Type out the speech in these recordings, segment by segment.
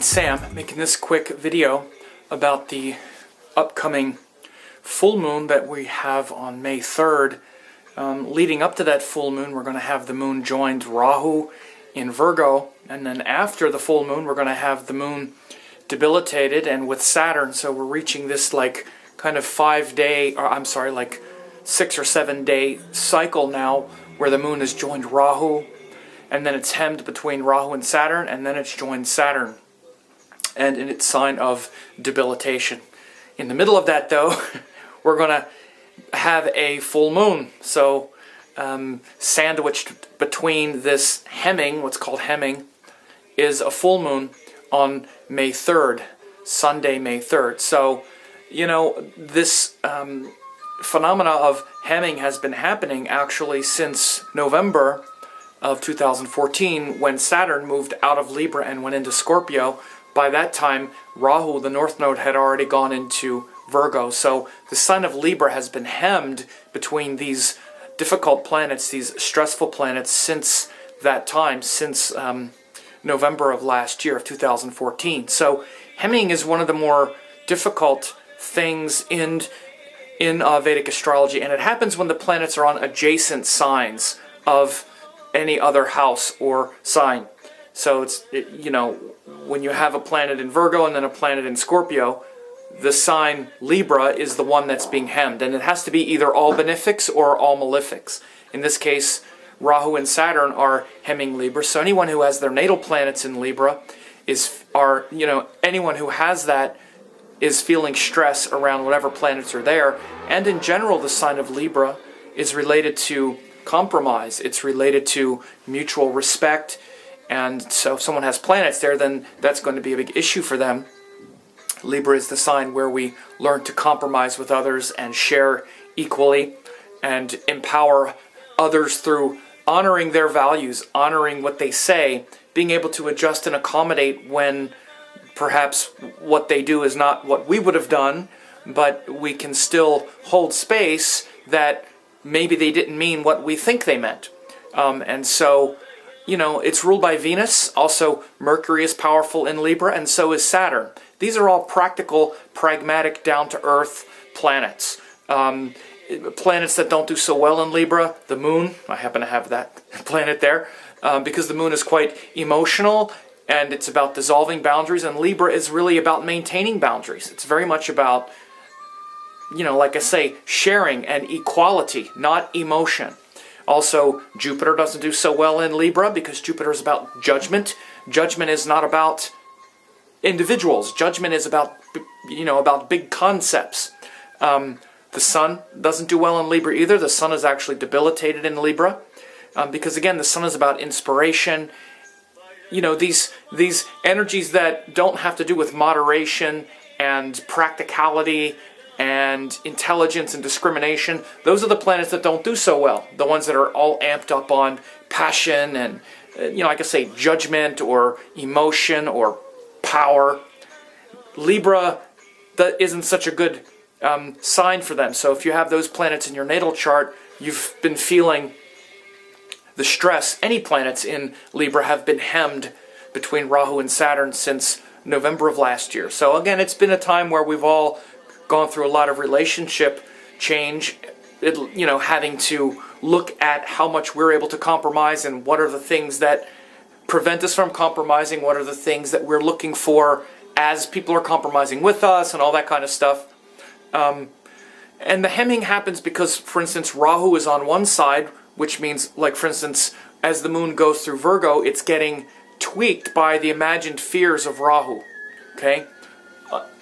it's Sam making this quick video about the upcoming full moon that we have on May 3rd. Leading up to that full moon, we're going to have the moon joined Rahu in Virgo, and then after the full moon, we're going to have the moon debilitated and with Saturn. So we're reaching this like kind of 5-day, or I'm sorry, like 6 or 7 day cycle now where the moon is joined Rahu, and then it's hemmed between Rahu and Saturn, and then it's joined Saturn, and in its sign of debilitation. In the middle of that, though, we're going to have a full moon. So sandwiched between this hemming, what's called hemming, is a full moon on May 3rd, Sunday, May 3rd. So, you know, this phenomena of hemming has been happening actually since November of 2014, when Saturn moved out of Libra and went into Scorpio. By that time, Rahu, the North Node, had already gone into Virgo. So the sign of Libra has been hemmed between these difficult planets, these stressful planets, since that time, since November of last year, of 2014. So hemming is one of the more difficult things in Vedic astrology, and it happens when the planets are on adjacent signs of any other house or sign. So you know, when you have a planet in Virgo and then a planet in Scorpio, the sign Libra is the one that's being hemmed, and it has to be either all benefics or all malefics. In this case, Rahu and Saturn are hemming Libra. So anyone who has their natal planets in Libra anyone who has that is feeling stress around whatever planets are there. And in general, the sign of Libra is related to compromise. It's related to mutual respect. And so if someone has planets there, then that's going to be a big issue for them. Libra is the sign where we learn to compromise with others and share equally and empower others through honoring their values, honoring what they say, being able to adjust and accommodate when perhaps what they do is not what we would have done, but we can still hold space that maybe they didn't mean what we think they meant. And so, you know, it's ruled by Venus. Also, Mercury is powerful in Libra, and so is Saturn. These are all practical, pragmatic, down-to-earth planets. Planets that don't do so well in Libra, the moon, I happen to have that planet there, because the moon is quite emotional, and it's about dissolving boundaries, and Libra is really about maintaining boundaries. It's very much about, you know, like I say, sharing and equality, not emotion. Also, Jupiter doesn't do so well in Libra because Jupiter is about judgment. Judgment is not about individuals. Judgment is about, about big concepts. The Sun doesn't do well in Libra either. The Sun is actually debilitated in Libra because, again, the Sun is about inspiration. You know, these energies that don't have to do with moderation and practicality and intelligence and discrimination, those are the planets that don't do so well. The ones that are all amped up on passion and, I could say judgment or emotion or power. Libra, that isn't such a good sign for them. So if you have those planets in your natal chart, you've been feeling the stress. Any planets in Libra have been hemmed between Rahu and Saturn since November of last year. So again, it's been a time where we've all gone through a lot of relationship change, having to look at how much we're able to compromise and what are the things that prevent us from compromising, what are the things that we're looking for as people are compromising with us and all that kind of stuff. And the hemming happens because, for instance, Rahu is on one side, which means, like, for instance, as the moon goes through Virgo, it's getting tweaked by the imagined fears of Rahu, okay?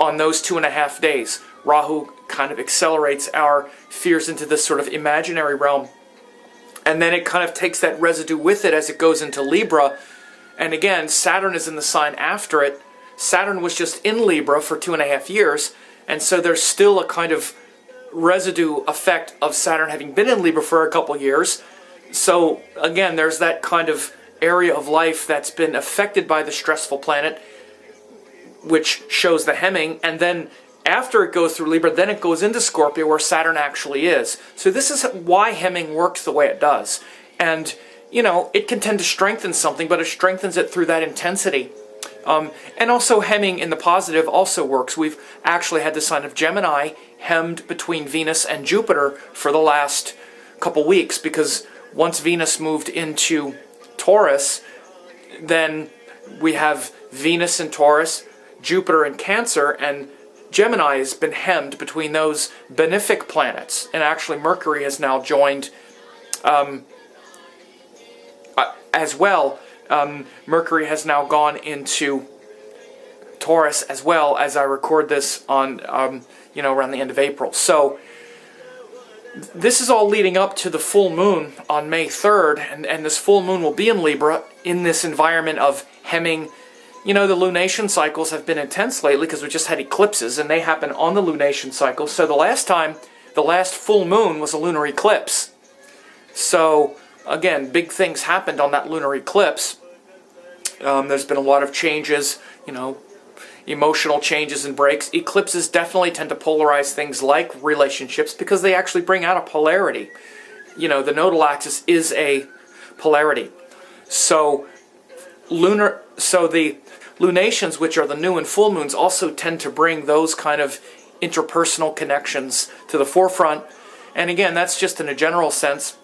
On those 2.5 days, Rahu kind of accelerates our fears into this sort of imaginary realm. And then it kind of takes that residue with it as it goes into Libra. And again, Saturn is in the sign after it. Saturn was just in Libra for 2.5 years. And so there's still a kind of residue effect of Saturn having been in Libra for a couple years. So again, there's that kind of area of life that's been affected by the stressful planet, which shows the hemming. And then after it goes through Libra, then it goes into Scorpio where Saturn actually is. So this is why hemming works the way it does. And, it can tend to strengthen something, but it strengthens it through that intensity. And also hemming in the positive also works. We've actually had the sign of Gemini hemmed between Venus and Jupiter for the last couple weeks, because once Venus moved into Taurus, then we have Venus in Taurus, Jupiter in Cancer, and Gemini has been hemmed between those benefic planets. And actually Mercury has now joined as well. Mercury has now gone into Taurus as well, as I record this on, around the end of April. So this is all leading up to the full moon on May 3rd, and this full moon will be in Libra in this environment of hemming. The lunation cycles have been intense lately because we just had eclipses, and they happen on the lunation cycle. So the last full moon was a lunar eclipse. So again, big things happened on that lunar eclipse. There's been a lot of changes, emotional changes and breaks. Eclipses definitely tend to polarize things like relationships because they actually bring out a polarity. The nodal axis is a polarity. So the lunations, which are the new and full moons, also tend to bring those kind of interpersonal connections to the forefront. And again, that's just in a general sense.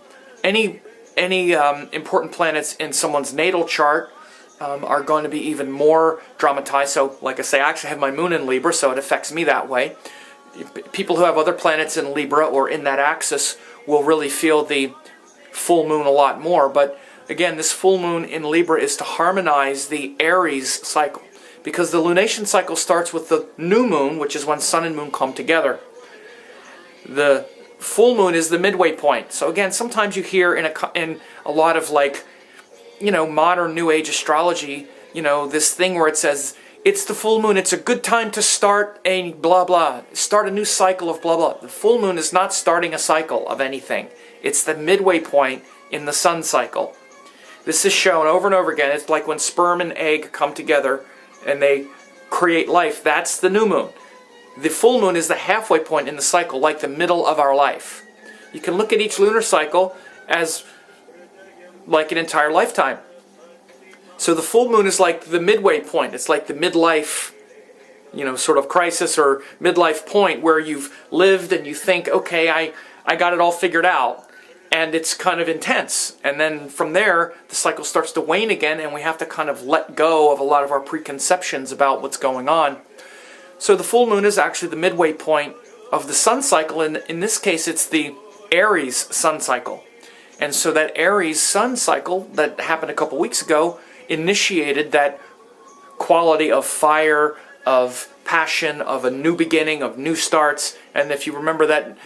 Any important planets in someone's natal chart are going to be even more dramatized. So, like I say, I actually have my moon in Libra, so it affects me that way. People who have other planets in Libra or in that axis will really feel the full moon a lot more. But again, this full moon in Libra is to harmonize the Aries cycle, because the lunation cycle starts with the new moon, which is when sun and moon come together. The full moon is the midway point. So again, sometimes you hear in a lot of modern New Age astrology, this thing where it says, it's the full moon, it's a good time to start a blah blah, start a new cycle of blah blah. The full moon is not starting a cycle of anything. It's the midway point in the sun cycle. This is shown over and over again. It's like when sperm and egg come together and they create life. That's the new moon. The full moon is the halfway point in the cycle, like the middle of our life. You can look at each lunar cycle as like an entire lifetime. So the full moon is like the midway point. It's like the midlife, sort of crisis or midlife point where you've lived and you think, okay, I got it all figured out. And it's kind of intense. And then from there, the cycle starts to wane again, and we have to kind of let go of a lot of our preconceptions about what's going on. So the full moon is actually the midway point of the sun cycle, and in this case it's the Aries sun cycle. And so that Aries sun cycle that happened a couple weeks ago initiated that quality of fire, of passion, of a new beginning, of new starts. And if you remember, that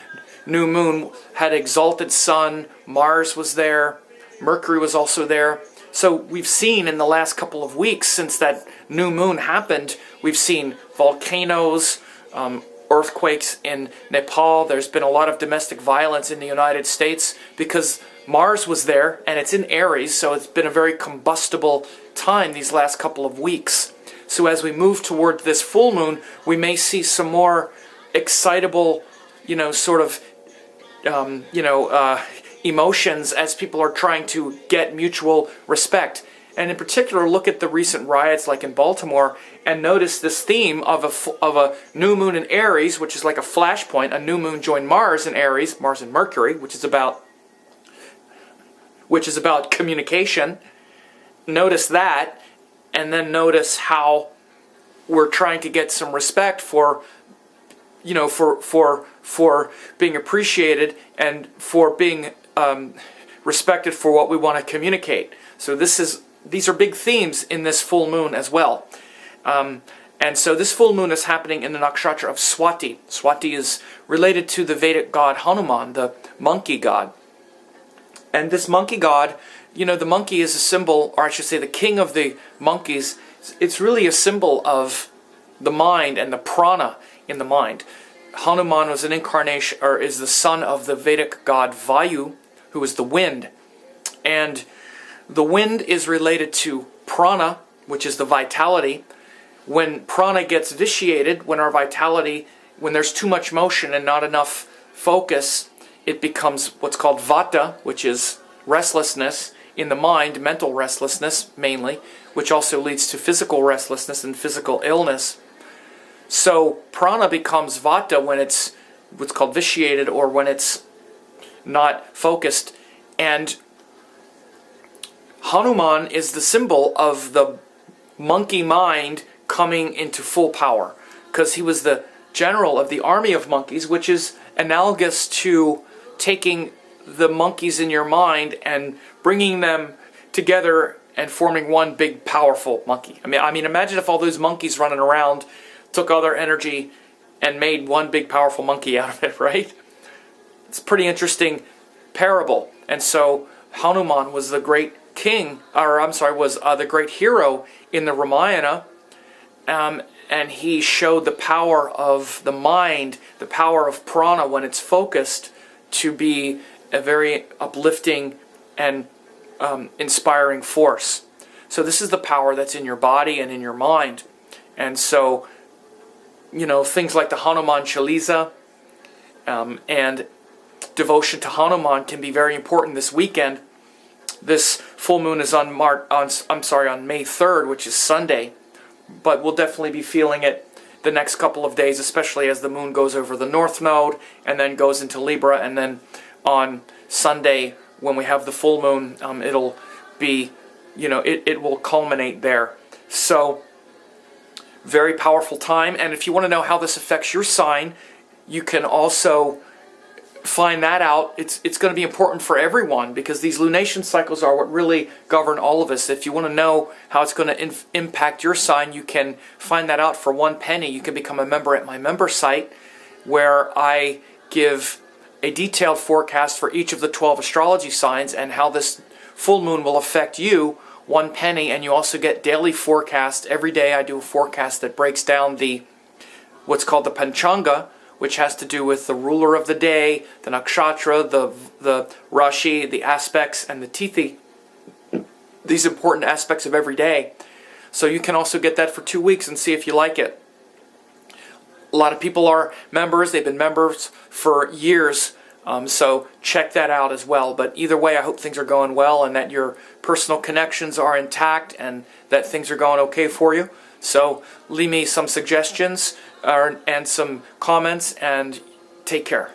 new moon had exalted sun, Mars was there, Mercury was also there. So we've seen in the last couple of weeks since that new moon happened, we've seen volcanoes, earthquakes in Nepal. There's been a lot of domestic violence in the United States because Mars was there, and it's in Aries, so it's been a very combustible time these last couple of weeks. So as we move toward this full moon, we may see some more excitable, emotions as people are trying to get mutual respect. And in particular, look at the recent riots like in Baltimore and notice this theme of a new moon in Aries, which is like a flashpoint. A new moon joined Mars in Aries, Mars and Mercury, which is about communication. Notice that, and then notice how we're trying to get some respect for being appreciated and for being respected for what we want to communicate. So these are big themes in this full moon as well. And so this full moon is happening in the Nakshatra of Swati. Swati is related to the Vedic god Hanuman, the monkey god. And this monkey god, the monkey is a symbol, or I should say the king of the monkeys. It's really a symbol of the mind and the prana in the mind. Hanuman was an incarnation, or is the son of the Vedic god Vayu, who is the wind. And the wind is related to prana, which is the vitality. When prana gets vitiated, when there's too much motion and not enough focus, it becomes what's called Vatta, which is restlessness, in the mind, mental restlessness mainly, which also leads to physical restlessness and physical illness. So prana becomes vata when it's what's called vitiated, or when it's not focused. And Hanuman is the symbol of the monkey mind coming into full power, because he was the general of the army of monkeys, which is analogous to taking the monkeys in your mind and bringing them together and forming one big powerful monkey. I mean, imagine if all those monkeys running around took all their energy and made one big powerful monkey out of it, right? It's a pretty interesting parable. And so Hanuman was the great king, was the great hero in the Ramayana, and he showed the power of the mind, the power of prana when it's focused, to be a very uplifting and inspiring force. So this is the power that's in your body and in your mind. And so, things like the Hanuman Chalisa and devotion to Hanuman can be very important this weekend. This full moon is on May 3rd, which is Sunday, but we'll definitely be feeling it the next couple of days, especially as the moon goes over the North Node and then goes into Libra, and then on Sunday when we have the full moon, it'll be, it will culminate there. So, very powerful time. And if you want to know how this affects your sign, you can also find that out. It's going to be important for everyone, because these lunation cycles are what really govern all of us. If you want to know how it's going to impact your sign, you can find that out for 1 penny. You can become a member at my member site, where I give a detailed forecast for each of the 12 astrology signs and how this full moon will affect you. 1 penny, and you also get daily forecast. Every day I do a forecast that breaks down what's called the Panchanga, which has to do with the ruler of the day, the Nakshatra, the Rashi, the aspects, and the Tithi. These important aspects of every day. So you can also get that for 2 weeks and see if you like it. A lot of people are members. They've been members for years. So check that out as well. But either way, I hope things are going well and that your personal connections are intact and that things are going okay for you. So leave me some suggestions and some comments, and take care.